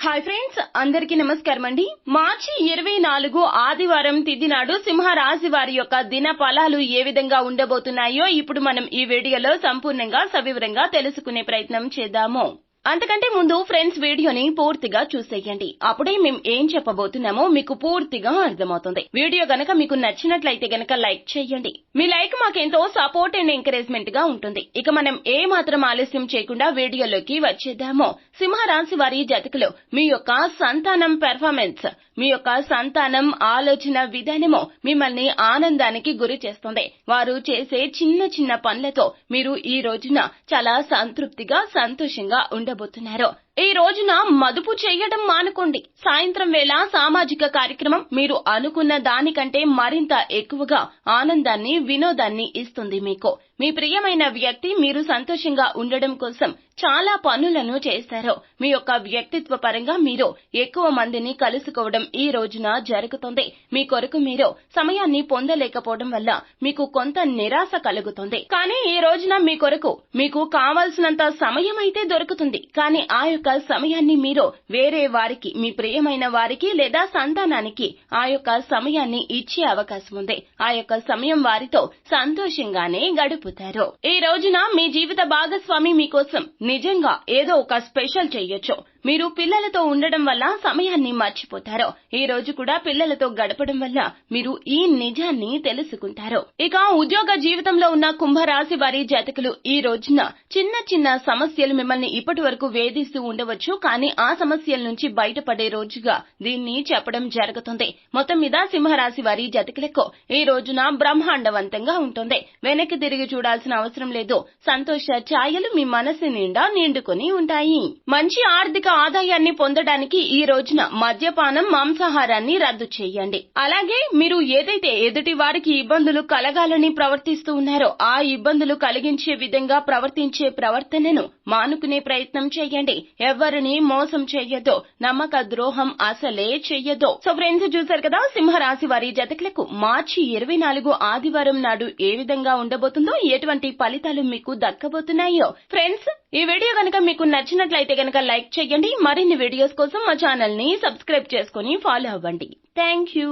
Hi friends, అందరికీ నమస్కారం అండి. మార్చి 24 ఆదివారం తిథి నాడు సింహరాశి వారి యొక్క దిన ఫలాలు ఏ విధంగా ఉండబోతున్నాయో ఇప్పుడు మనం ఈ వీడియోలో సంపూర్ణంగా సవివరంగా తెలుసుకునే ప్రయత్నం చేద్దాము. అంతకంటే ముందు ఫ్రెండ్స్ వీడియోని పూర్తిగా చూసేయండి. అప్పుడే మేము ఏం చెప్పబోతున్నామో మీకు పూర్తిగా అర్థమవుతుంది. వీడియో గనక మీకు నచ్చినట్లయితే గనక లైక్ చేయండి. మీ లైక్ మాకెంతో సపోర్ట్ అండ్ ఎంకరేజ్మెంట్ గా ఉంటుంది. ఇక మనం ఏ మాత్రం ఆలస్యం చేయకుండా వీడియోలోకి వచ్చేద్దాము. సింహరాశి వారి జాతకులు మీ యొక్క సంతానం పెర్ఫార్మెన్స్, మీ యొక్క సంతానం ఆలోచన విధానము మిమ్మల్ని ఆనందానికి గురి చేస్తుంది. వారు చేసే చిన్న చిన్న పనులతో మీరు ఈ రోజున చాలా సంతృప్తిగా సంతోషంగా ఉండబోతున్నారు. ఈ రోజున మదుపు చేయడం మానుకోండి. సాయంత్రం వేళ సామాజిక కార్యక్రమం మీరు అనుకున్న దానికంటే మరింత ఎక్కువగా ఆనందాన్ని, వినోదాన్ని ఇస్తుంది. మీకు మీ ప్రియమైన వ్యక్తి మీరు సంతోషంగా ఉండడం కోసం చాలా పనులను చేస్తారు. మీ యొక్క వ్యక్తిత్వ పరంగా మీరు ఎక్కువ మందిని కలుసుకోవడం ఈ రోజున జరుగుతుంది. మీ కొరకు మీరు సమయాన్ని పొందలేకపోవడం వల్ల మీకు కొంత నిరాశ కలుగుతుంది. కానీ ఈ రోజున మీ కొరకు మీకు కావాల్సినంత సమయం అయితే దొరుకుతుంది. కానీ ఆ యొక్క సమయాన్ని మీరు వేరే వారికి, మీ ప్రియమైన వారికి లేదా సంతానానికి ఆ యొక్క సమయాన్ని ఇచ్చే అవకాశం ఉంది. ఆ యొక్క సమయం వారితో సంతోషంగానే గడుపుతారు. ఈ రోజున మీ జీవిత భాగస్వామి మీకోసం నిజంగా ఏదో ఒక స్పెషల్ చేయొచ్చు. మీరు పిల్లలతో ఉండడం వల్ల సమయాన్ని మర్చిపోతారు. ఈ రోజు కూడా పిల్లలతో గడపడం వల్ల మీరు ఈ నిజాన్ని తెలుసుకుంటారు. ఇక ఉద్యోగ జీవితంలో ఉన్న కుంభరాశి వారి జాతకులు ఈ రోజున చిన్న చిన్న సమస్యలు మిమ్మల్ని ఇప్పటి వరకు వేధిస్తూ ఉండవచ్చు. కానీ ఆ సమస్యల నుంచి బయటపడే రోజుగా దీన్ని చెప్పడం జరుగుతుంది. మొత్తం మీద సింహరాశి వారి జాతకులకు ఈ రోజున బ్రహ్మాండవంతంగా ఉంటుంది. వెనక్కి తిరిగి చూడాల్సిన అవసరం లేదు. సంతోష ఛాయలు మీ మనసు నిండా నిండుకొని ఉంటాయి. మంచి ఆర్థిక ఆదాయాన్ని పొందడానికి ఈ రోజున మద్యపానం, మాంసాహారాన్ని రద్దు చేయండి. అలాగే మీరు ఏదైతే ఎదుటి వారికి ఇబ్బందులు కలగాలని ప్రవర్తిస్తూ ఉన్నారో ఆ ఇబ్బందులు కలిగించే విధంగా ప్రవర్తించే ప్రవర్తనను మానుకునే ప్రయత్నం చేయండి. ఎవరిని మోసం చెయ్యొద్దు. నమ్మక ద్రోహం అసలే చెయ్యొద్దు. సో ఫ్రెండ్స్, చూశారు కదా సింహరాశి వారి జాతకులకు మార్చి 24 ఆదివారం నాడు ఏ విధంగా ఉండబోతుందో, ఎటువంటి ఫలితాలు మీకు దక్కబోతున్నాయో. ఫ్రెండ్స్, ఈ వీడియో గనక మీకు నచ్చినట్లయితే గనక లైక్ చేయండి. మరిన్ని వీడియోస్ కోసం మా ఛానల్ ని సబ్స్క్రైబ్ చేసుకుని ఫాలో అవ్వండి. Thank you.